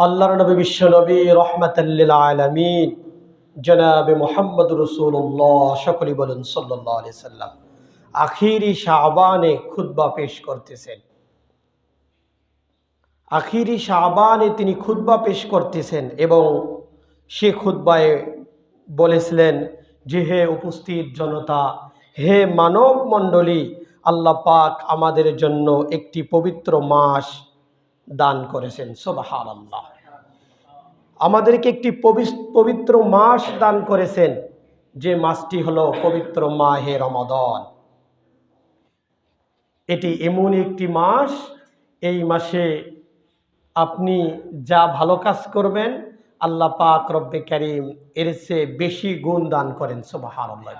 আল্লাহর নবী বিশ্ব নবী রহমাতাল লিল আলামিন জনাবে মুহাম্মদ রাসূলুল্লাহ সকলেই বলেন সাল্লাল্লাহু আলাইহি সাল্লাম আখিরি শাবানে খুতবা পেশ করতেছেন। আখিরি শাবানে তিনি খুতবা পেশ করতেছেন এবং সে খুতবায় বলেছিলেন যে, হে উপস্থিত জনতা, হে মানব মণ্ডলী, আল্লাহ পাক আমাদের জন্য একটি পবিত্র মাস দান করেছেন। সুবহানাল্লাহ। আমাদেরকে একটি পবিত্র মাস দান করেছেন, যে মাসটি হলো পবিত্র মাহে রমাদান। এটি এমন একটি মাস, এই মাসে আপনি যা ভালো কাজ করবেন আল্লাহ পাক রব্বে কারীম এর চেয়ে বেশি গুণ দান করেন। সুবহানাল্লাহ।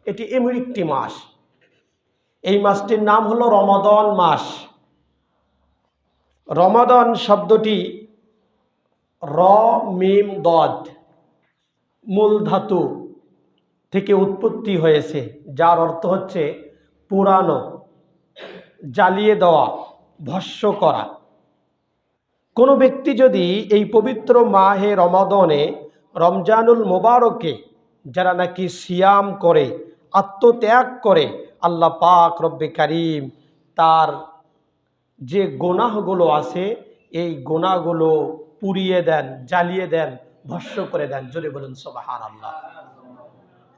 এটি এমন একটি মাস, এই মাসটির নাম হলো রমাদান মাস। রমাদান শব্দটি র মিম দদ মূল ধাতু থেকে উৎপত্তি হয়েছে, যার অর্থ হচ্ছে পুরানো, জ্বালিয়ে দেওয়া, ভস্ম করা। কোনো ব্যক্তি যদি এই পবিত্র মাহে রমাদানে, রমজানুল মোবারকে যারা নাকি সিয়াম করে, আত্মত্যাগ করে, আল্লাহ পাক রব্বে কারীম তার যে গুনাহগুলো আছে এই গুনাহগুলো পুড়িয়ে দেন, জ্বালিয়ে দেন, ভস্ম করে দেন। জোরে বলুন সুবহানাল্লাহ।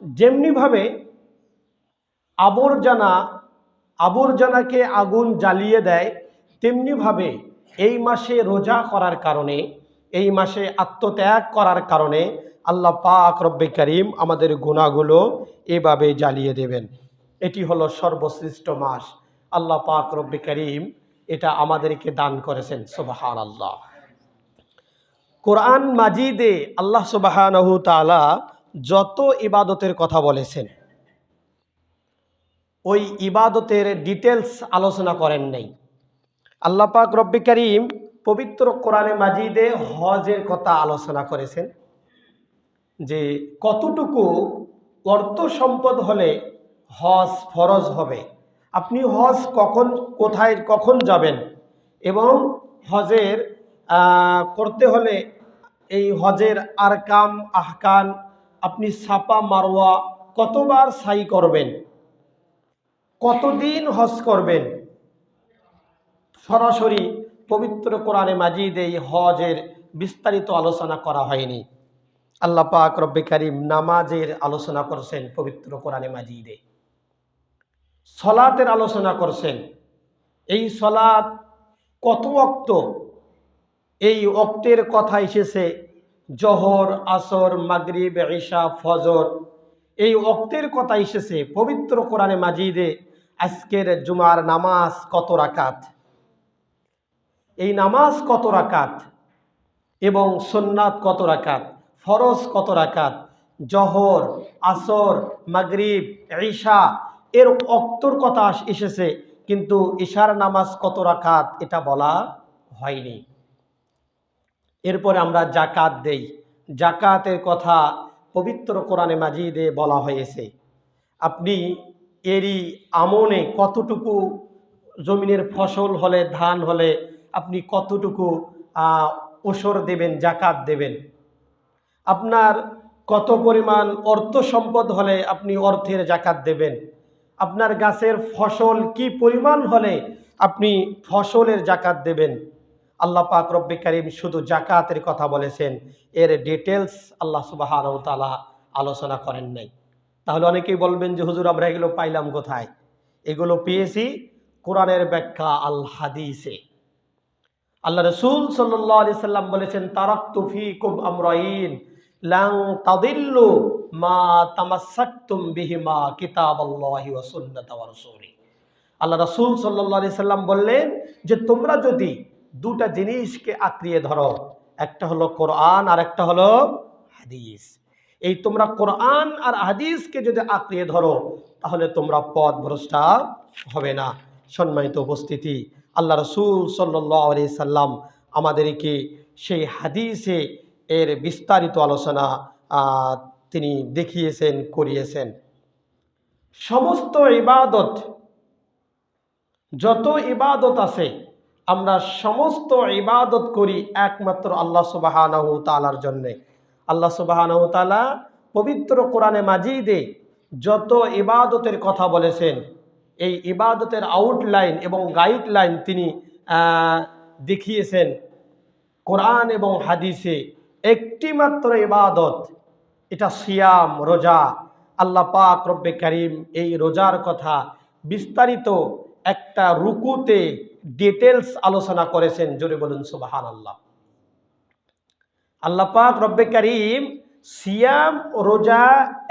যেমনিভাবে আবর্জনাকে আগুন জ্বালিয়ে দেয়, তেমনিভাবে এই মাসে রোজা করার কারণে, এই মাসে আত্মত্যাগ করার কারণে আল্লাহ পাক রব্বে কারীম আমাদের গুনাহগুলো এভাবে জ্বালিয়ে দেবেন। এটি হলো সর্বশ্রেষ্ঠ মাস। আল্লাহ পাক রব্বে কারীম এটা আমাদেরকে দান করেছেন। সুবহানাল্লাহ। কোরআন মাজিদে আল্লাহ সুবহানাহু তাআলা যত ইবাদতের কথা বলেছেন, ওই ইবাদতের ডিটেলস আলোচনা করেন নাই। আল্লাহ পাক রব্বে কারীম পবিত্র কোরআনে মাজিদে হজের কথা আলোচনা করেছেন, যে কতটুকু অর্থ সম্পদ হলে হজ ফরজ হবে, আপনি হজ কোথায় কখন যাবেন, এবং হজের করতে হলে এই হজের আরকাম আহকাম, আপনি সাফা মারওয়া কতবার সাই করবেন, কতদিন হজ করবেন, সরাসরি পবিত্র কোরআনে মাজিদে এই হজের বিস্তারিত আলোচনা করা হয়নি। আল্লাহ পাক রব্বে কারীম নামাজের আলোচনা করছেন পবিত্র কোরআনে মাজিদে, সলাতের আলোচনা করছেন। এই সলাত কত ওয়াক্ত, এই ওয়াক্তের কথা এসেছে জোহর, আসর, মাগরিব, ইশা, ফজর, এই ওয়াক্তের কথা এসেছে পবিত্র কোরআনে মাজিদে। আজকের জুমার নামাজ কত রাকাত, এই নামাজ কত রাকাত, এবং সুন্নাত কত রাকাত, ফরজ কত রাকাত, জোহর, আসর, মাগরিব, ইশা এর ওয়াক্তর কথা এসেছে, কিন্তু ইশার নামাজ কত রাকাত এটা বলা হয়নি। এরপরে আমরা জাকাত দেই, জাকাতের কথা পবিত্র কোরআনে মাজিদে বলা হয়েছে। আপনি এরই আমনে কতটুকু জমিনের ফসল হলে, ধান হলে আপনি কতটুকু ওসর দেবেন, জাকাত দেবেন। আপনার কত পরিমাণ অর্থ সম্পদ হলে আপনি অর্থের জাকাত দেবেন। আপনার গাছের ফসল কি পরিমাণ হলে আপনি ফসলের জাকাত দেবেন। আল্লাহ পাক রব্বে কারীম শুধু জাকাতের কথা বলেছেন, এর ডিটেলস আল্লাহ সুবহানাহু ওয়া তাআলা আলোচনা করেন নাই। তাহলে অনেকেই বলবেন যে হুজুর আমরা এগুলো পাইলাম কোথায়? এগুলো পেয়েছি কোরআনের ব্যাখ্যা আল হাদিসে। আল্লাহ রাসূল সাল্লাল্লাহু আলাইহি সাল্লাম বলেছেন, তারাকতু ফীকুম আমরাইন লান তাদিল্লু মা তামাসসাকতুম বিহিমা কিতাবাল্লাহি ওয়া সুন্নাতা ওয়া রাসূলি। আল্লাহ রাসূল সাল্লাল্লাহু আলাইহি সাল্লাম বললেন যে তোমরা যদি দুটা জিনিসকে আঁকড়িয়ে ধরো, একটা হলো কোরআন আর একটা হলো হাদিস, এই তোমরা কোরআন আর হাদিসকে যদি আঁকড়িয়ে ধরো তাহলে তোমরা পথভ্রষ্ট হবে না। সম্মানিত উপস্থিতি, আল্লাহ রাসূল সাল্লাল্লাহু আলাইহি সাল্লাম আমাদেরকে সেই হাদিসে এর বিস্তারিত আলোচনা তিনি দেখিয়েছেন, করিয়েছেন। সমস্ত ইবাদত, যত ইবাদত আছে আমরা সমস্ত ইবাদত করি একমাত্র আল্লাহ সুবহানাহু তাআলার জন্যে। আল্লাহ সুবহানাহু তাআলা পবিত্র কোরআনে মাজিদে যত ইবাদতের কথা বলেছেন, এই ইবাদতের আউটলাইন এবং গাইডলাইন তিনি দেখিয়েছেন কোরআন এবং হাদিসে। একটি মাত্র ইবাদত, এটা সিয়াম, রোজা। আল্লাহ পাক রব্বে কারীম এই রোজার কথা বিস্তারিত একটা রুকুতে ডিটেলস আলোচনা করেছেন। জোরে বলুন সুবহানাল্লাহ। আল্লাহ পাক রব্বে কারীম সিয়াম, রোজা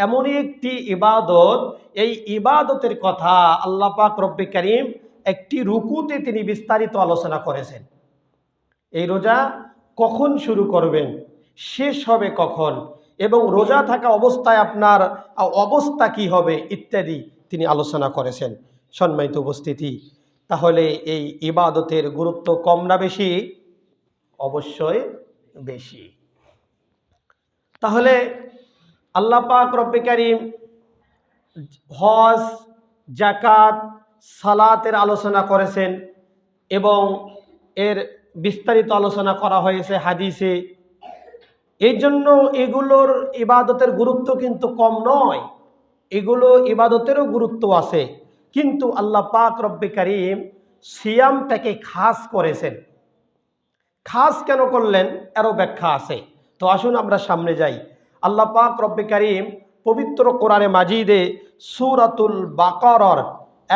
এমনই একটি ইবাদত, এই ইবাদতের কথা আল্লাহ পাক রব্বে কারীম একটি রুকুতে তিনি বিস্তারিত আলোচনা করেছেন। এই রোজা কখন শুরু করবেন, শেষ হবে কখন, এবং রোজা থাকা অবস্থায় আপনার অবস্থা কি হবে ইত্যাদি তিনি আলোচনা করেছেন। সম্মানিত উপস্থিতি, তাহলে এই ইবাদতের গুরুত্ব কম না বেশি? অবশ্যই বেশি। তাহলে আল্লাহ পাক রব্বে কারীম হজ, যাকাত, সালাতের আলোচনা করেছেন এবং এর বিস্তারিত আলোচনা করা হয়েছে হাদিসে। এই জন্য এগুলোর ইবাদতের গুরুত্ব কিন্তু কম নয়, এগুলো ইবাদতেরও গুরুত্ব আছে। কিন্তু আল্লাহ পাক রব্বে কারীম সিয়ামটাকে খাস করেছেন। খাস কেন করলেন এরও ব্যাখ্যা আছে। তো আসুন আমরা সামনে যাই। আল্লাহ পাক রব্বে কারীম পবিত্র কোরআনে মাজিদে সূরাতুল বাকারার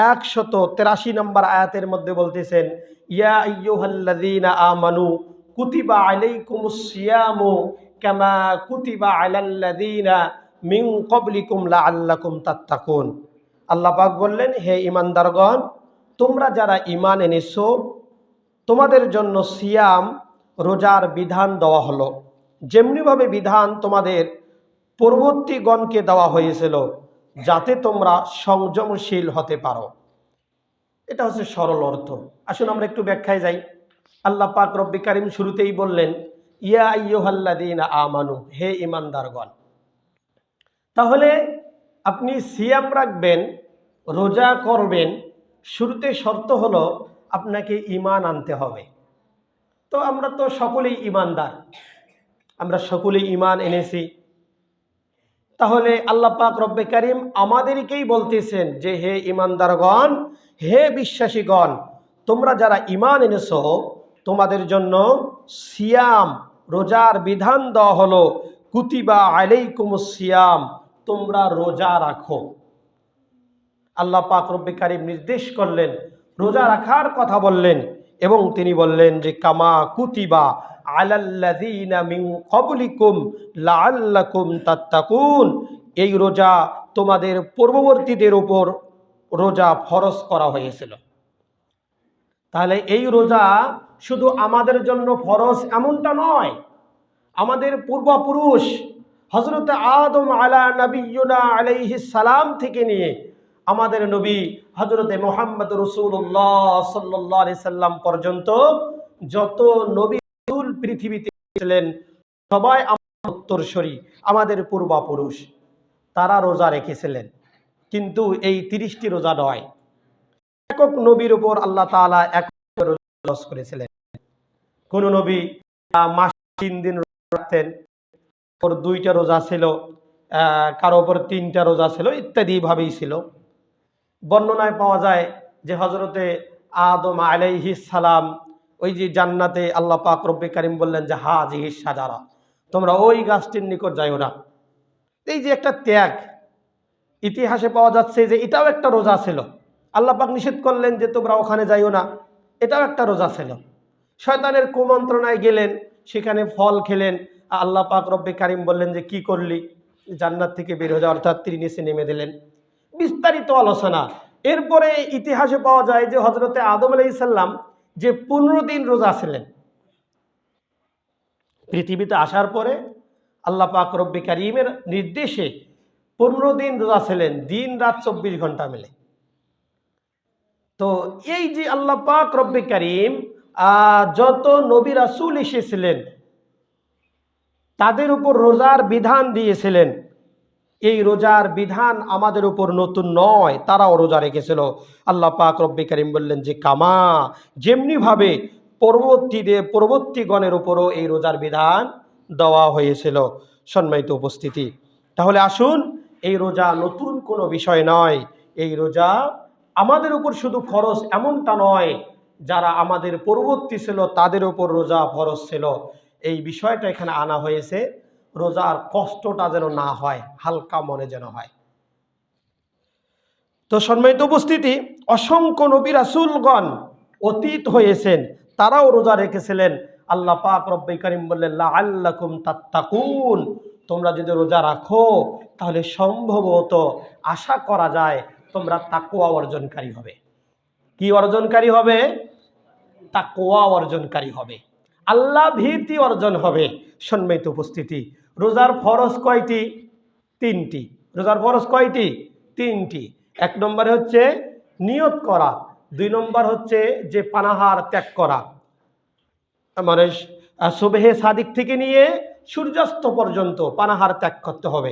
183 নম্বর আয়াতের মধ্যে বলতেছেন, ইয়া আইয়ুহাল্লাযীনা আমানু কুতিবা আলাইকুমুস সিয়ামু কামা কুতিবা আলাল্লাযীনা মিন ক্বাবলিকুম লাআল্লাকুম তাত্তাকুন। আল্লাহ পাক বললেন, হে ঈমানদারগণ, তোমরা যারা ঈমান এনেছো, তোমাদের জন্য সিয়াম, রোজার বিধান দেওয়া হলো, যেমনিভাবে বিধান তোমাদের পূর্ববর্তীগণকে দেওয়া হয়েছিল, যাতে তোমরা সংযমশীল হতে পারো। এটা হচ্ছে সরল অর্থ। আসুন আমরা একটু ব্যাখ্যায় যাই। আল্লাহ পাক রব্বে কারীম শুরুতেই বললেন, ইয়া আইয়ুহাল্লাযীনা আমানু, হে ঈমানদারগণ। তাহলে আপনি সিয়াম রাখবেন, রোজা করবেন, শুরুতে শর্ত হলো আপনাকে ঈমান আনতে হবে। তো আমরা তো সকলেই ঈমানদার, আমরা সকলেই ঈমান এনেছি। তাহলে আল্লাহ পাক রব্বে কারীম আমাদেরকেই বলতেছেন যে, হে ঈমানদারগণ, হে বিশ্বাসীগণ, তোমরা যারা ঈমান এনেছো, তোমাদের জন্য সিয়াম, রোজার বিধান দেওয়া হলো। কুতিবা আলাইকুমুস সিয়াম, তোমরা রোজা রাখো। আল্লাহ পাক রব্বে কারীম নির্দেশ করলেন, রোজা রাখার কথা বললেন, এবং তিনি বললেন যে কামা কুতিবা আলাল্লাযীনা মিন ক্বাবলিকুম লাআল্লাকুম তাত্তাকুন, এই রোজা তোমাদের পূর্ববর্তীদের উপর রোজা ফরজ করা হয়েছিল। তাহলে এই রোজা শুধু আমাদের জন্য ফরজ এমনটা নয়, আমাদের পূর্বপুরুষ হযরত আদম আলা নবিয়্যিনা আলাইহিস সালাম থেকে নিয়ে আমাদের নবী হযরতে মুহাম্মদ রাসূলুল্লাহ সাল্লাল্লাহু আলাইহি সাল্লাম পর্যন্ত যত নবী রাসূল পৃথিবীতে ছিলেন, সবাই আমাদের উত্তরসূরি, আমাদের পূর্বপুরুষ, তারা রোজা রেখেছিলেন। কিন্তু এই 30টি রোজা নয়, একক নবীর উপর আল্লাহ তাআলা এক রোজা করেছিলেন। কোন নবী মাসে 3 দিন রাখতেন, ওর 2টা রোজা ছিল, কারো ওপর 3টা রোজা ছিল, ইত্যাদি ভাবেই ছিল। বর্ণনায় পাওয়া যায় যে হযরতে আদম আলাইহিস সালাম ওই যে জান্নাতে আল্লাহ পাক রব্বে কারীম বললেন যে হাযিহিস শাজারা, তোমরা ওই গাছটির নিকট যাইও না। এই যে একটা ত্যাগ, ইতিহাসে পাওয়া যাচ্ছে যে এটাও একটা রোজা ছিল। আল্লাহ পাক নিষেধ করলেন যে তোমরা ওখানে যাইও না, এটাও একটা রোজা ছিল। শয়তানের কুমন্ত্রণায় গেলেন, সেখানে ফল খেলেন। আল্লাহ পাক রব্বে কারীম বললেন যে কি করলি, জান্নাত থেকে বের হয়ে যাও, অর্থাৎ তিনি নিচে নেমে দিলেন। বিস্তারিত আলোচনা। এরপরে ইতিহাসে পাওয়া যায় যে হযরতে আদম আলাইহিস সালাম যে 15 দিন রোজা ছিলেন, পৃথিবীতে আসার পরে আল্লাহ পাক রব্বে কারীমের নির্দেশে 15 দিন রোজা ছিলেন, দিন রাত 24 ঘন্টা মিলে। তো এই যে আল্লাহ পাক রব্বে কারীম যত নবী রাসূল এসেছিলেন তাদের উপর রোজার বিধান দিয়েছিলেন। এই রোজার বিধান আমাদের উপর নতুন নয়, তারাও রোজা রেখেছিল। আল্লাহ পাক রব্বে কারীম বললেন যে কামা, যেমনি ভাবে পরবর্তীগণের উপরও এই রোজার বিধান দেওয়া হয়েছিল। সম্মানিত উপস্থিতি, তাহলে আসুন, এই রোজা নতুন কোনো বিষয় নয়। এই রোজা আমাদের উপর শুধু ফরজ এমনটা নয়, যারা আমাদের পূর্ববর্তী ছিল তাদের উপর রোজা ফরজ ছিল। এই বিষয়টা এখানে আনা হয়েছে, রোজার কষ্টটা যেন না হয়, হালকা মনে যেন হয়। তো সম্মানিত উপস্থিতি, অসংখ্য নবী রাসূলগণ অতীত হয়েছেন, তারাও রোজা রেখেছিলেন। আল্লাহ পাক রব্বে কারীম বললেন, লাআল্লাকুম তাত্তাকুন, তোমরা যদি রোজা রাখো তাহলে সম্ভবত আশা করা যায় তোমরা তাকওয়া অর্জনকারী হবে। কি অর্জনকারী হবে? তাকওয়া অর্জনকারী হবে, আল্লাহ ভীতি অর্জন হবে। সম্মানিত উপস্থিতি, রোজার ফরজ কয়টি? তিনটি। রোজার ফরজ কয়টি? তিনটি। এক নম্বরে হচ্ছে নিয়ত করা, দুই নম্বর হচ্ছে যে পানাহার ত্যাগ করা, মানে সুবহে সাদিক থেকে নিয়ে সূর্যাস্ত পর্যন্ত পানাহার ত্যাগ করতে হবে।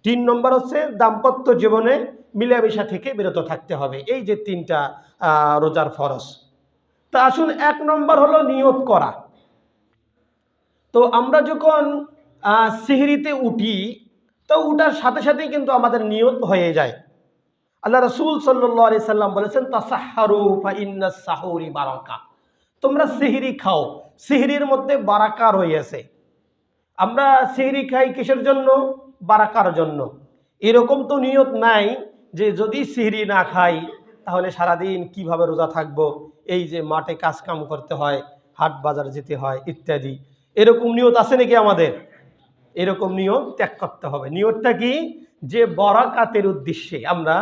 তিন নম্বর হচ্ছে দাম্পত্য জীবনে মিলামেশা থেকে বিরত থাকতে হবে। এই যে তিনটা রোজার ফরজ। তা আসুন, এক নম্বর হলো নিয়ত করা। তো আমরা যখন সিহরিতে উঠি, তো উঠার সাথে সাথেই কিন্তু আমাদের নিয়ত হয়ে যায়। আল্লাহ রাসূল সাল্লাল্লাহু আলাইহি সাল্লাম বলেছেন, তাসাহহারু ফা ইন্নাস সাহুরি বারাকা, তোমরা সিহরি খাও, সিহরির মধ্যে বারাকা রয়েছে। আমরা সিহরি খাই কিসের জন্য? বারাকার জন্য। এরকম তো নিয়ত নাই যে যদি সিহরি না খাই তাহলে সারাদিন কিভাবে রোজা থাকবো, এই যে মাঠে কাজ কাম করতে হয়, হাট বাজার যেতে হয় ইত্যাদি। এরকম নিয়ত আছে নাকি আমাদের? এরকম নিয়ত ত্যাগ করতে হবে। নিয়তটা কি? যে বরাকাতের উদ্দেশ্যে আমরা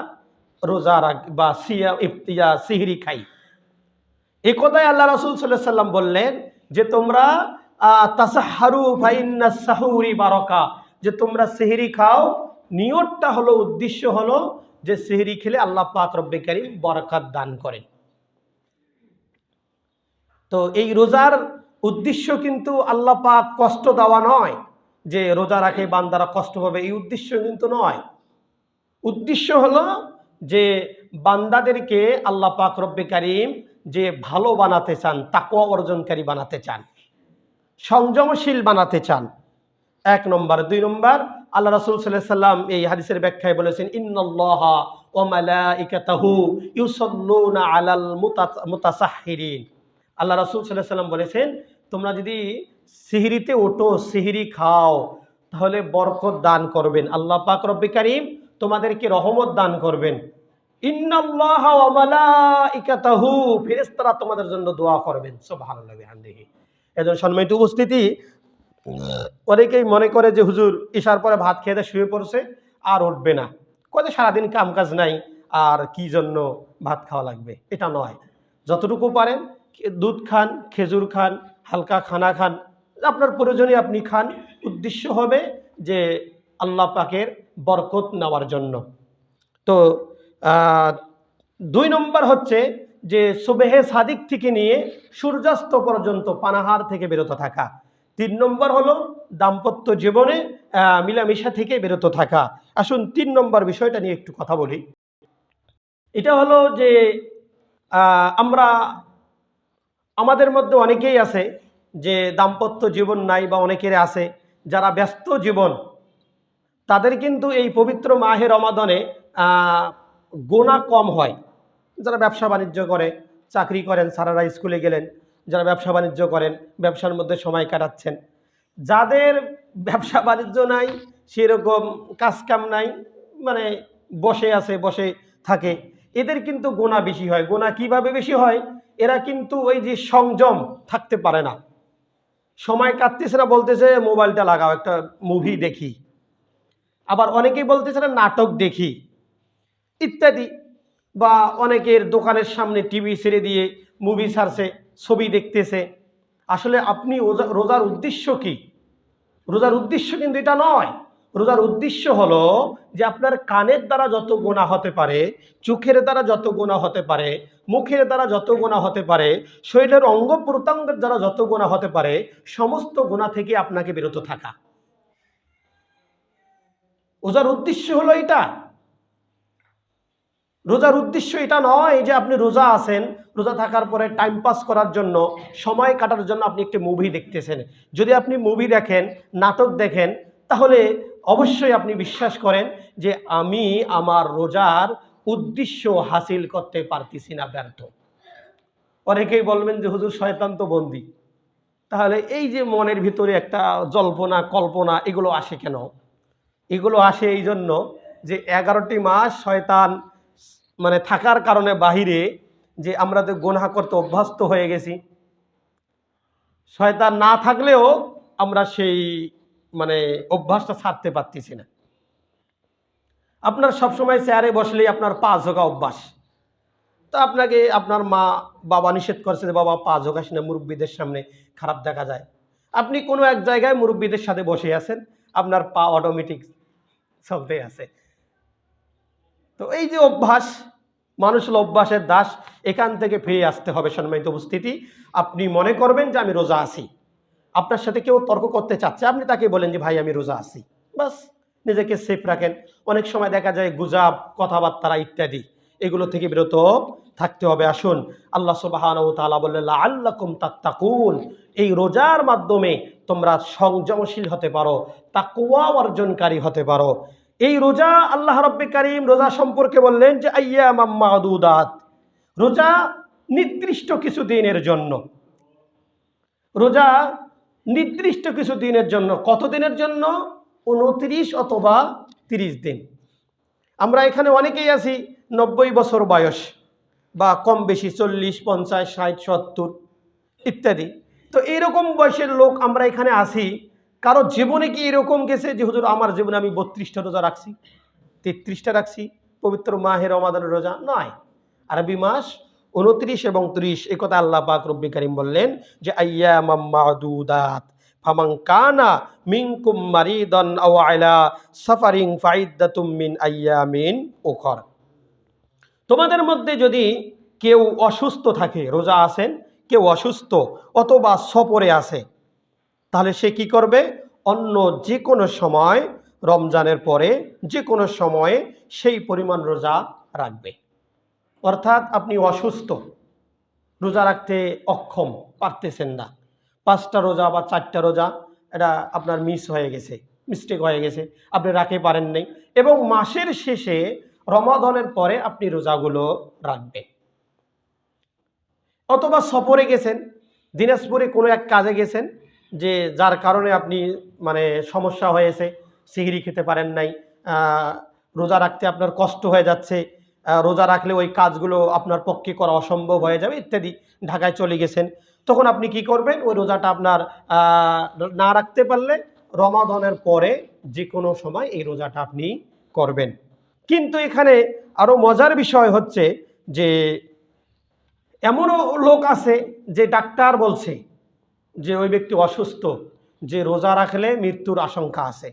রোজা বা সিহরি খাই। এ কথাই আল্লাহ রাসূল সাল্লাল্লাহু আলাইহি সাল্লাম বললেন যে তোমরা তাসাহহারু ফা ইন্নাস সাহুরি বারাকা, যে তোমরা সিহরি খাও। নিয়তটা হলো, উদ্দেশ্য হলো যে সিহরি খেলে আল্লাহ পাক রব্বে কারীম বরকত দান করেন। তো এই রোজার উদ্দেশ্য কিন্তু আল্লাহ পাক কষ্ট দেওয়া নয়, যে রোজা রাখে বান্দারা কষ্ট পাবে, এই উদ্দেশ্য কিন্তু নয়। উদ্দেশ্য হলো যে বান্দাদেরকে আল্লাহ পাক রব্বে কারীম যে ভালো বানাতে চান, তাকওয়া অর্জনকারী বানাতে চান, সংযমশীল বানাতে চান, এক নম্বর। দুই নম্বর, আল্লাহ রাসূল সাল্লাল্লাহু আলাইহি সাল্লাম এই হাদিসের ব্যাখ্যায় বলেছেন, ইন্নাল্লাহা ওয়া মালাইকাতাহু ইউসাল্লুনা আলাল মুতাসাহহিরিন। আল্লাহ রাসূল সাল্লাল্লাহু আলাইহি সাল্লাম বলেছেন, তোমরা যদি সিহরিতে ওঠো, সিহরি খাও, তাহলে বরকত দান করবেন, আল্লাহ পাক রব্বে কারীম তোমাদেরকে রহমত দান করবেন। ইন্নাল্লাহা ওয়া মালাইকাতাহু, ফেরেশতারা তোমাদের জন্য দোয়া করবেন। সুবহানাল্লাহি ওয়া বিহামদিহি। এজন্য সম্মানিত উপস্থিতি, অনেকেই মনে করে যে হুজুর ইশার পরে ভাত খেয়ে শুয়ে পড়ছে আর উঠবে না, কত সারাদিন কাম কাজ নাই, আর কি জন্য ভাত খাওয়া লাগবে। এটা নয়, যতটুকু পারেন দুধ খান, খেজুর খান, হালকা খানা খান, আপনার প্রয়োজনে আপনি খান। উদ্দেশ্য হবে যে আল্লাহ পাকের বরকত নেওয়ার জন্য। তো দুই নম্বর হচ্ছে যে সুবহে সাদিক থেকে নিয়ে সূর্যাস্ত পর্যন্ত পানাহার থেকে বিরত থাকা। তিন নম্বর হলো দাম্পত্য জীবনে মিলামিশা থেকে বিরত থাকা। আসুন ৩ নম্বর বিষয়টা নিয়ে একটু কথা বলি। এটা হলো যে আমরা, আমাদের মধ্যে অনেকেই আছে যে দাম্পত্য জীবন নাই, বা অনেকের আছে যারা ব্যস্ত জীবন, তাদের কিন্তু এই পবিত্র মাহে রমাদানে গুনাহ কম হয়। যারা ব্যবসা বাণিজ্য করে, চাকরি করেন, সারারা স্কুলে গেলেন, যারা ব্যবসা বাণিজ্য করেন, ব্যবসার মধ্যে সময় কাটাচ্ছেন, যাদের ব্যবসা বাণিজ্য নাই, সেরকম কাজকাম নাই, মানে বসে আছে, বসে থাকে, এদের কিন্তু গুনাহ বেশি হয়। গুনাহ কিভাবে বেশি হয়? এরা কিন্তু ওই যে সংযম থাকতে পারে না, সময় কাটতেছে না, বলতেছে মোবাইলটা লাগাও, একটা মুভি দেখি, আবার অনেকেই বলতেছে না নাটক দেখি ইত্যাদি, বা অনেকের দোকানের সামনে টিভি ছেড়ে দিয়ে মুভি ছাড়ছে, ছবি দেখতেছে। আসলে আপনি রোজার উদ্দেশ্য কি? রোজার উদ্দেশ্য কিন্তু এটা নয়। রোজার উদ্দেশ্য হলো যে আপনার কানের দ্বারা যত গুনাহ হতে পারে, চোখের দ্বারা যত গুনাহ হতে পারে, মুখের দ্বারা যত গুনাহ হতে পারে, শরীরের অঙ্গ প্রত্যঙ্গের দ্বারা যত গুনাহ হতে পারে, সমস্ত গুনাহ থেকে আপনাকে বিরত থাকা। রোজার উদ্দেশ্য হলো এটা। রোজার উদ্দেশ্য এটা নয় যে আপনি রোজা আছেন, রোজা থাকার পরে টাইম পাস করার জন্য, সময় কাটার জন্য আপনি একটি মুভি দেখতেছেন। যদি আপনি মুভি দেখেন, নাটক দেখেন, তাহলে অবশ্যই আপনি বিশ্বাস করেন যে আমি আমার রোজার উদ্দেশ্য হাসিল করতে পারতেছি না, ব্যর্থ। অনেকেই বলবেন যে হুজুর শয়তান তো বন্দী। তাহলে এই যে মনের ভিতরে একটা জল্পনা কল্পনা এগুলো আসে কেন? এগুলো আসে এই জন্য যে 11টি মাস শয়তান মানে থাকার কারণে বাহিরে, যে আমরা তো গুনাহ করতে অভ্যস্ত হয়ে গেছি। শয়তান না থাকলেও আমরা সেই মানে অভ্যাসটা ছাড়তে পারতেছি না। আপনার সবসময় চেয়ারে বসলেই আপনার পা ঝোঁকা অভ্যাস। তো আপনাকে আপনার মা বাবা নিষেধ করছে যে বাবা পা ঝোঁকাস না, মুরব্বীদের সামনে খারাপ দেখা যায়। আপনি কোনো এক জায়গায় মুরব্বীদের সাথে বসে আছেন, আপনার পা অটোমেটিক চলতে আছে। তো এই যে অভ্যাস, মানুষ হলো অভ্যাসের দাস। এখান থেকে ফিরে আসতে হবে। সম্মানিত উপস্থিতি, আপনি মনে করবেন যে আমি রোজা আছি, আপনার সাথে কেউ তর্ক করতে চাচ্ছে, আপনি তাকে বলেন যে ভাই আমি রোজা আছি, বাস। নিজেকে সেফ রাখেন। অনেক সময় দেখা যায় গুজব, কথাবার্তা ইত্যাদি, এগুলো থেকে বিরত থাকতে হবে। আসুন, আল্লাহ সুবহানাহু ওয়া তাআলা বললেন লাআল্লাকুম তাত্তাকুন, এই রোজার মাধ্যমে তোমরা সংযমশীল হতে পারো, তাকওয়া অর্জনকারী হতে পারো। এই রোজা আল্লাহ রাব্বে কারীম রোজা সম্পর্কে বললেন যে আইয়ামাম মাদুদাত, রোজা নির্দিষ্ট কিছু দিনের জন্য। রোজা নির্দিষ্ট কিছু দিনের জন্য। কত দিনের জন্য? 29 অথবা 30 দিন। আমরা এখানে অনেকেই আছি 90 বছর বয়স, বা কম বেশি 40, 50, 60, 70 ইত্যাদি। তো এইরকম বয়সের লোক আমরা এখানে আছি। কারো জীবনে কি এরকম গেছে যে হুজুর আমার জীবনে আমি 32টা রোজা রাখছি, 33টা রাখছি, পবিত্র মাহে রমাদানের রোজা নয়। আরবি মাস 29 এবং 30, এই কথা আল্লাহ পাক রব্বি কারীম বললেন যে আইয়ামাম মাদুদাত ফামান কানা মিনকুম মারিদান আও আলা সাফারিন ফাইদ্দাতুম মিন আইয়ামিন উখর। তোমাদের মধ্যে যদি কেউ অসুস্থ থাকে, রোজা আছেন, কেউ অসুস্থ অথবা সফরে আছে, তাহলে সে কি করবে? অন্য যে কোনো সময়, রমজানের পরে যে কোনো সময়ে সেই পরিমাণ রোজা রাখবে। অর্থাৎ আপনি অসুস্থ, রোজা রাখতে অক্ষম, পারতেছেন না, 5টা রোজা বা 4টা রোজা এটা আপনার মিস হয়ে গেছে, মিস্টেক হয়ে গেছে, আপনি রাখতে পারেন নাই, এবং মাসের শেষে রমাদানের পরে আপনি রোজাগুলো রাখবেন। অথবা সফরে গেছেন, দিনাজপুরে কোনো এক কাজে গেছেন, যে যার কারণে আপনি মানে সমস্যা হয়েছে, সিহরি খেতে পারেন নাই, রোজা রাখতে আপনার কষ্ট হয়ে যাচ্ছে, রোজা রাখলে ওই কাজগুলো আপনার পক্ষে করা অসম্ভব হয়ে যাবে ইত্যাদি, ঢাকায় চলে গেছেন, তখন আপনি কি করবেন? ওই রোজাটা আপনার না রাখতে পারলে রমাদানের পরে যে কোনো সময় এই রোজাটা আপনি করবেন। কিন্তু এখানে আরও মজার বিষয় হচ্ছে যে এমনও লোক আছে যে ডাক্তার বলছে যে ওই ব্যক্তি অসুস্থ, যে রোজা রাখলে মৃত্যুর আশঙ্কা আছে,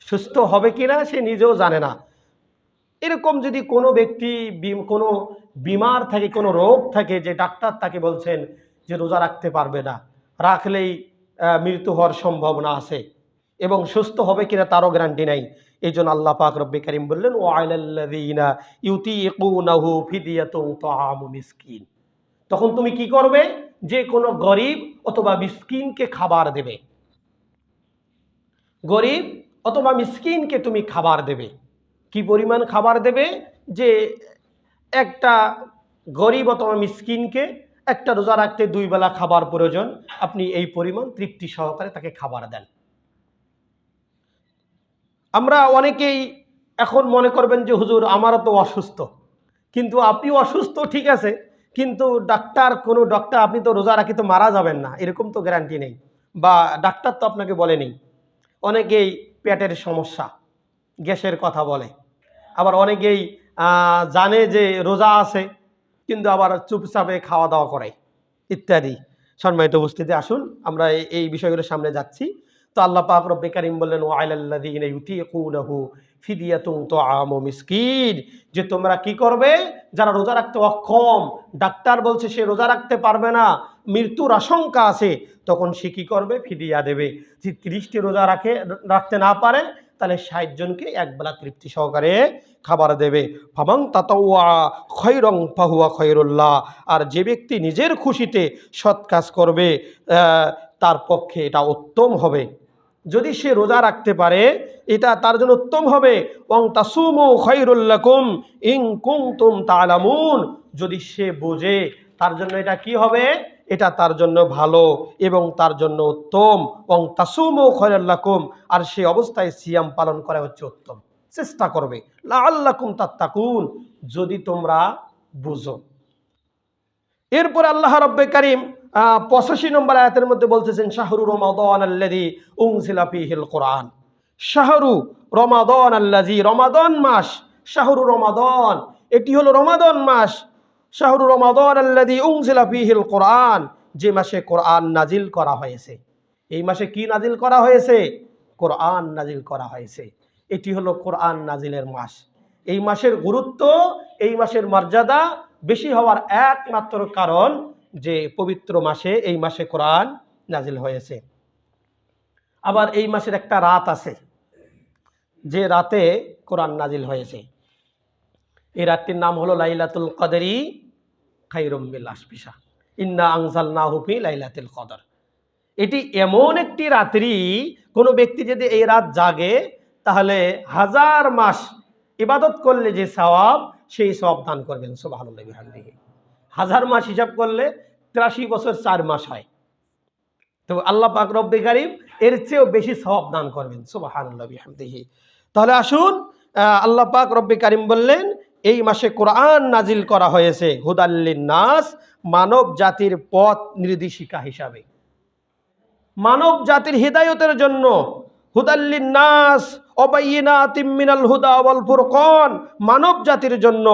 সুস্থ হবে কিনা সে নিজেও জানে না। এরকম যদি কোনো ব্যক্তি কোনো বিমার থাকে, কোনো রোগ থাকে, যে ডাক্তার তাকে বলছেন যে রোজা রাখতে পারবে না, রাখলেই মৃত্যু হওয়ার সম্ভাবনা আছে, এবং সুস্থ হবে কিনা তারও গ্যারান্টি নাই, এই জন্য আল্লাহ পাক রব্বি কারীম বললেন ওয়াইলাল্লাযীনা ইউতীকুনাহু ফিদিয়াতুন তাআমু মিসকিন। তখন তুমি কি করবে? যে কোনো গরিব অথবা মিসকিনকে খাবার দেবে। গরিব অথবা মিসকিনকে তুমি খাবার দেবে। কি পরিমাণ খাবার দেবে? যে একটা গরিব অথবা মিসকিনকে একটা রোজা রাখতে 2 বেলা খাবার প্রয়োজন, আপনি এই পরিমাণ তৃপ্তি সহকারে তাকে খাবার দেন। আমরা অনেকেই এখন মনে করবেন যে হুজুর আমারও তো অসুস্থ, কিন্তু আপনি অসুস্থ ঠিক আছে, কিন্তু কোনো ডক্টর আপনি তো রোজা রাখি তো মারা যাবেন না এরকম তো গ্যারান্টি নেই, বা ডাক্তার তো আপনাকে বলেনি। অনেকেই পেটের সমস্যা, গ্যাসের কথা বলে, আবার অনেকেই জানে যে রোজা আছে কিন্তু আবার চুপচাপে খাওয়া দাওয়া করে ইত্যাদি। সম্মানিত উপস্থিতি, আসুন আমরা এই বিষয়গুলোর সামনে যাচ্ছি। তো আল্লাহ পাক রব্বে কারীম বললেন ওয়াইলাল্লাযীনা ইউতীকুনাহু ফিদিয়াতুন তাআমু মিসকিন, যে তোমরা কি করবে? যারা রোজা রাখতে অক্ষম, ডাক্তার বলছে সে রোজা রাখতে পারবে না, মৃত্যুর আশঙ্কা আছে, তখন সে কি করবে? ফিদিয়া দেবে। যে 30টি রোজা রাখতে না পারে তাহলে ৬০ জনকে একবেলা তৃপ্তি সহকারে খাবার দেবে। ফামাং তাতাওয়া খৈরং ফাহুয়া খৈরুল্লাহ, আর যে ব্যক্তি নিজের খুশিতে সৎ কাজ করবে তার পক্ষে এটা উত্তম হবে। যদি সে রোজা রাখতে পারে এটা তার জন্য উত্তম হবে। ওয়াং তাসুমু খায়রুল লাকুম ইন কুনতুম তা'লামুন, যদি সে বোঝে তার জন্য এটা কি হবে, এটা তার জন্য ভালো এবং তার জন্য উত্তম। ওয়াং তাসুমু খায়রুল লাকুম, আর সে অবস্থায় সিয়াম পালন করা হচ্ছে উত্তম। চেষ্টা করবে লাআল্লাকুম তাত্তাকুন, যদি তোমরা বুঝো। এরপর আল্লাহ রাব্বে কারীম ৮৫ নম্বর আয়াতের মধ্যে বলতেছেন, শাহরু রমাদান আল্লাযী উনজিলা ফীহিল কোরআন। শাহরু রমাদান আল্লাযী, রমাদান মাস, শাহরু রমাদান, এটি হলো রমাদান মাস। শাহরু রমাদান আল্লাযী উনজিলা ফীহিল কোরআন, যে মাসে কোরআন নাজিল করা হয়েছে। এই মাসে কি নাজিল করা হয়েছে? কোরআন নাজিল করা হয়েছে। এটি হলো কোরআন নাজিলের মাস। এই মাসের গুরুত্ব, এই মাসের মর্যাদা বেশি হওয়ার একমাত্র কারণ যে পবিত্র মাসে, এই মাসে কোরআন নাজিল হয়েছে। আবার এই মাসের একটা রাত আছে যে রাতে কোরআন নাজিল হয়েছে। এই রাতটির নাম হলো লাইলাতুল কদরি খায়রুম মিন আলফি শাহর, ইন্না আনজালনাহু ফি লাইলাতুল কদর। এটি এমন একটি রাত্রি, কোনো ব্যক্তি যদি এই রাত জাগে তাহলে 1000 মাস ইবাদত করলে যে সওয়াব, সেই সওয়াব দান করবেন। সুবহানাল্লাহি ওয়া বিহামদিহি। 1000 মাস হিসাব করলে 83 বছর 4 মাস হয়। তো আল্লাহ পাক রব্বে কারীম এর চেয়েও বেশি সওয়াব দান করবেন। সুবহানাল্লাহি ওয়া বিহামদিহি। তাহলে আসুন, আল্লাহ পাক রব্বে কারীম বললেন এই মাসে কোরআন নাজিল করা হয়েছে হুদাল্লিন নাস, মানব জাতির পথ নির্দেশিকা হিসাবে, মানব জাতির হিদায়তের জন্য। হুদাল্লিন নাস ওয়াবাইয়িনাতিম মিনাল হুদা ওয়াল ফুরকান, মানব জাতির জন্য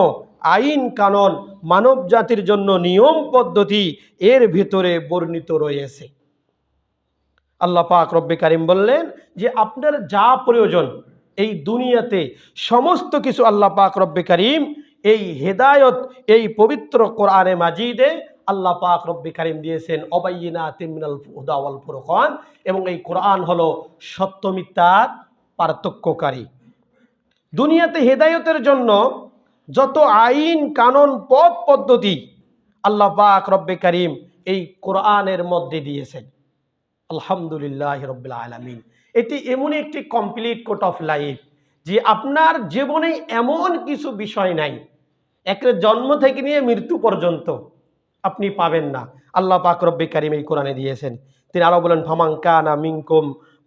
আইন কানুন, মানব জাতির জন্য নিয়ম পদ্ধতি এর ভিতরে বর্ণিত রয়েছে। আল্লাহ পাক রব্বে কারীম বললেন যে আপনার যা প্রয়োজন এই দুনিয়াতে সমস্ত কিছু আল্লাহ পাক রব্বে কারীম এই হেদায়ত, এই পবিত্র কোরআনে মাজিদে আল্লাহ পাক রব্বে কারীম দিয়েছেন। ওয়াবাইয়িনাতিম মিনাল হুদা ওয়াল ফুরকান, এবং এই কোরআন হলো সত্য মিথ্যার পার্থক্যকারী। দুনিয়াতে হেদায়তের জন্য যত আইন কানুন পথ পদ্ধতি আল্লাহ পাক রব্বে কারীম এই কোরআনের মধ্যে দিয়েছেন। আলহামদুলিল্লাহ রাব্বিল আলামিন। এটি এমন একটি কমপ্লিট কোড অফ লাইফ যে আপনার জীবনে এমন কিছু বিষয় নাই, একের জন্ম থেকে নিয়ে মৃত্যু পর্যন্ত আপনি পাবেন না, আল্লাহ পাক রব্বে কারীম এই কোরআনে দিয়েছেন। তিনি আরো বলেন, ফামান কানা মিনকুম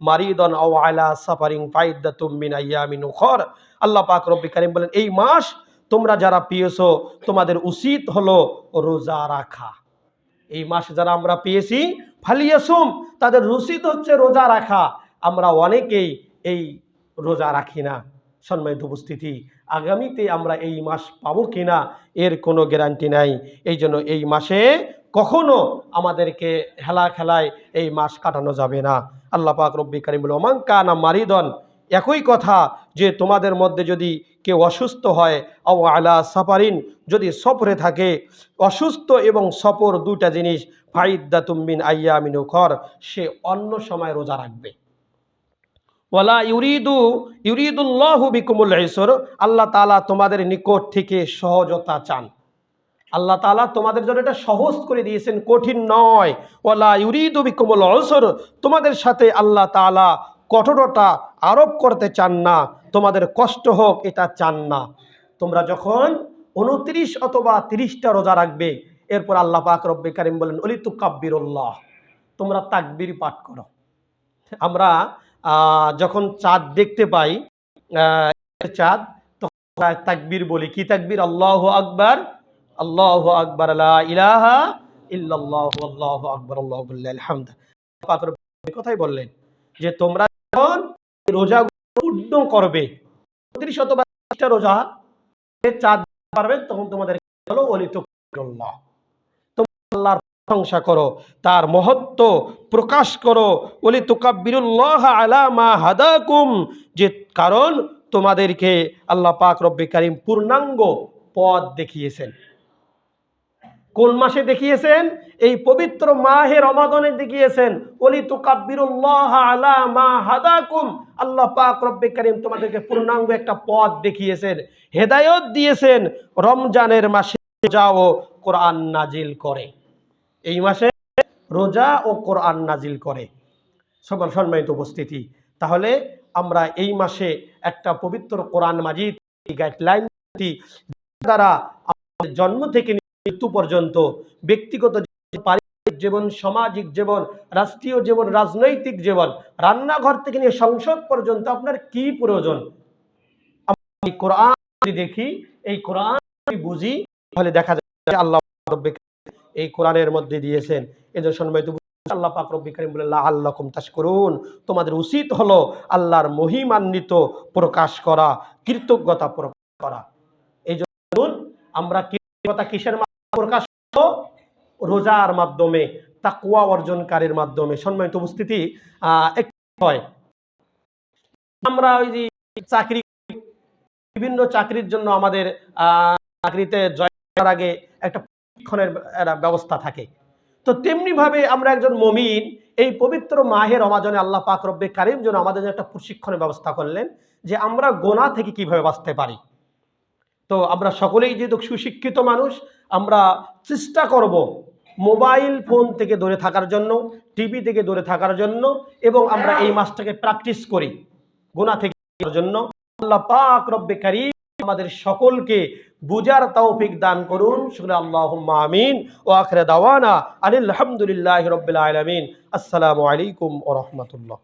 মারিদান আও আলা সাফারিন ফাইদ্দাতুম মিন আইয়ামিন উখর। আল্লাহ পাক রব্বে কারীম বলেন এই মাস তোমরা যারা পেয়েছো তোমাদের উচিত হলো রোজা রাখা। এই মাস যারা আমরা পেয়েছি ফালিয়াসুম, তাদের উচিত হচ্ছে রোজা রাখা। আমরা অনেকেই এই রোজা রাখি না। সম্মানিত উপস্থিতি, আগামীতে আমরা এই মাস পাবো কিনা এর কোনো গ্যারান্টি নাই। এই জন্য এই মাসে কখনো আমাদেরকে হেলা খেলায় এই মাস কাটানো যাবে না। আল্লাহ পাক রব্বি কারীম বলে, ওমান কানা মারিদন, একই কথা যে তোমাদের মধ্যে যদি কেউ অসুস্থ হয়, আও আলা সাফারিন, যদি সফরে থাকে, অসুস্থ এবং সফর দুইটা জিনিস, ফাইদ্দাতুম মিন আইয়ামিন উখর, সে অন্য সময় রোজা রাখবে। ওয়ালা ইউরিদুল্লাহু বিকুমুল ইসর, আল্লাহ তাআলা তোমাদের নিকট থেকে সহজতা চান। আল্লাহ তাআলা তোমাদের জন্য এটা সহজ করে দিয়েছেন, কঠিন নয়। ওয়ালা ইউরিদু বিকুমুল উসর, তোমাদের সাথে আল্লাহ তাআলা কঠোরতা আরোপ করতে চান না, তোমাদের কষ্ট হোক এটা চান না। তোমরা যখন 29 অথবা 30টা রোজা রাখবে, এরপর আল্লাহ পাক রব্বে কারীম বলেন ওলিতুকাব্বিরুল্লাহ, তোমরা তাকবীর পাঠ করো। আমরা যখন চাঁদ দেখতে পাই, চাঁদ, তখন তাকবীর বলি। কি তাকবীর? আল্লাহু আকবার, আল্লাহু আকবার, লা ইলাহা ইল্লাল্লাহু, আল্লাহু আকবার, আল্লাহু লিল্লাহিল হামদ। পাক রব্বুল কথাই বললেন যে তোমরা যখন রোজা পূর্ণ করবে, 30 অথবা 30টা রোজা চাঁদ পারবে, তখন তোমাদের হলো ওলিতুকাব্বিরুল্লাহ, তোমরা আল্লাহর প্রশংসা করো, তার মহত্ব প্রকাশ করো। ওলিতুকাব্বিরুল্লাহ আলা মা হাদাকুম, যে কারণ তোমাদেরকে আল্লাহ পাক রব্বে কারীম পূর্ণাঙ্গ পথ দেখিয়েছেন। কোন মাসে দেখিয়েছেন? এই পবিত্র মাহে রমাদানে দেখিয়েছেন। ওলি তুকাব্বিরুল্লাহ আলা মা হাদাকুম, আল্লাহ পাক রব্বে কারীম তোমাদেরকে পূর্ণাঙ্গ একটা পথ দেখিয়েছেন, হেদায়েত দিয়েছেন। রমজানের মাসে রোজা ও কোরআন নাজিল করে, এই মাসে রোজা ও কোরআন নাজিল করে। সম্মানিত উপস্থিতি, তাহলে আমরা এই মাসে একটা পবিত্র কোরআন মাজিদ গাইডলাইন দ্বারা আমাদের জন্ম থেকে মৃত্যু পর্যন্ত ব্যক্তিগত পারিবারিক জীবন, সামাজিক জীবন, রাষ্ট্রীয় জীবন, রাজনৈতিক জীবন, রান্নাঘর থেকে নিয়ে সংসদ পর্যন্ত আপনার কি প্রয়োজন, আমরা কোরআন যদি দেখি, এই কোরআন বুঝি, তাহলে দেখা যায় আল্লাহ এই কোরআনের মধ্যে দিয়েছেন। এজন্য সম্মানিত আল্লাহ পাক রব্বুল কারীম বলেন লাআল্লাকুম তাশকুরুন, তোমাদের উচিত হলো আল্লাহর মহিমান্বিত প্রকাশ করা, কৃতজ্ঞতা প্রকাশ করা। এই জন্য আমরা কৃতজ্ঞতা কিসের মাধ্যমে প্রকাশ করব? রোজার মাধ্যমে, তাকওয়া অর্জনকারীর মাধ্যমে। সম্মানিত উপস্থিতি, হয় আমরা ওই যে চাকরি, বিভিন্ন চাকরির জন্য আমাদের চাকরিতে জয়েন করার আগে একটা প্রশিক্ষণের ব্যবস্থা থাকে। তো তেমনি ভাবে আমরা একজন মুমিন, এই পবিত্র মাহে রমাজানে আল্লাহ পাক রব্বে কারীম যেন আমাদের জন্য একটা প্রশিক্ষণের ব্যবস্থা করলেন, যে আমরা গুনাহ থেকে কিভাবে বাঁচতে পারি। তো আমরা সকলেই যেহেতু সুশিক্ষিত মানুষ, আমরা চেষ্টা করব মোবাইল ফোন থেকে দূরে থাকার জন্য, টিভি থেকে দূরে থাকার জন্য, এবং আমরা এই মাসটাকে প্র্যাকটিস করি গুনাহ থেকে বাঁচার জন্য। আল্লাহ পাক রব্বে কারীম আমাদের সকলকে বুঝার তৌফিক দান করুন। সকলে আল্লাহুম্মা আমিন। ওয়া আখিরু দাওয়ানা আনিল হামদুলিল্লাহি রাব্বিল আলামিন। আসসালামু আলাইকুম ওয়া রাহমাতুল্লাহ।